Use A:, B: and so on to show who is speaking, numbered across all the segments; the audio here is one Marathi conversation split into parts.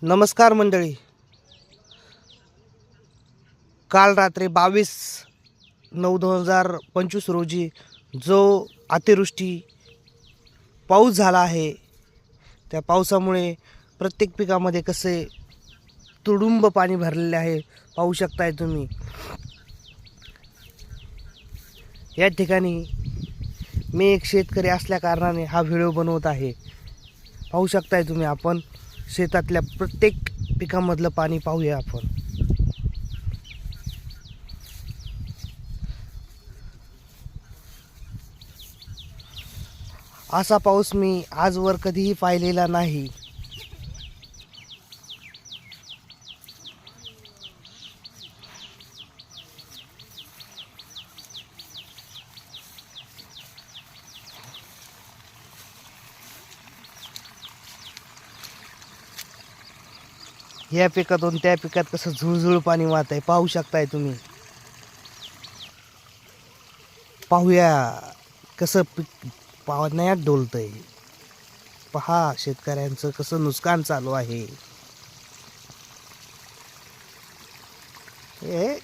A: नमस्कार मंडळी. काल रात्री 22/9/2025 रोजी जो अतिवृष्टी पाऊस झाला आहे, त्या पावसामुळे प्रत्येक पिकामध्ये कसे तुडुंब पाणी भरलेले आहे पाहू शकताय तुम्ही. या ठिकाणी मी एक शेतकरी असल्या कारणाने हा व्हिडिओ बनवत आहे. पाहू शकताय तुम्ही. आपण शेतातल्या प्रत्येक पिकामधलं पाणी पाहूया आपण. असा पाऊस मी आजवर कधीही पाहिलेला नाही. या पिकातून त्या पिकात कसं झुळझुळ पाणी वाहत आहे पाहू शकताय तुम्ही. पाहूया कसं पीक पाण्यात डोलतंय. पहा शेतकऱ्यांचं कसं नुकसान चालू आहे. हे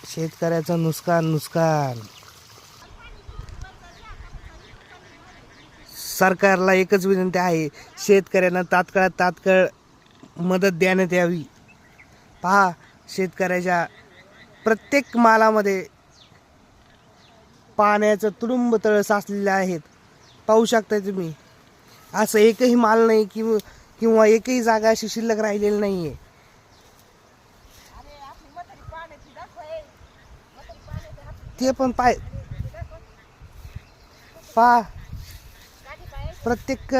A: शेतकऱ्याचं नुकसान. सरकारला एकच विनंती आहे, शेतकऱ्यांना तात्काळ मदत देण्यात यावी. पहा शेतकऱ्याच्या प्रत्येक मालामध्ये पाण्याचं तुडुंब तळ साचलेले आहेत. पाहू शकता तुम्ही. असं एकही माल नाही किंवा एकही जागा अशी शिल्लक राहिलेली नाही आहे. ते पण पहा प्रत्येक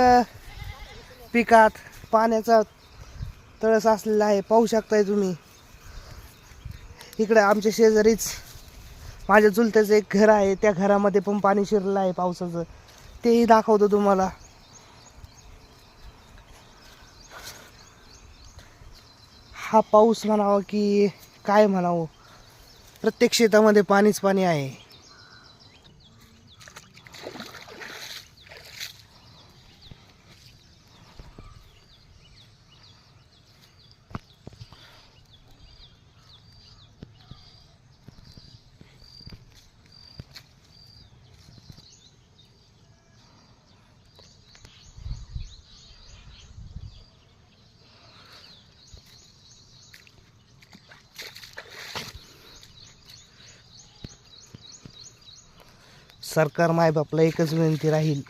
A: पिकात पाण्याचा तळ साचलेला आहे. पाहू शकताय तुम्ही. इकडे आमच्या शेजारीच माझ्या चुलत्याचं एक घर आहे, त्या घरामध्ये पण पाणी शिरलं आहे पावसाचं. तेही दाखवतो तुम्हाला. हा पाऊस म्हणावा की काय म्हणावं, प्रत्येक शेतामध्ये पाणीच पाणी आहे. सरकार मायबापला एकच विनंती राहील,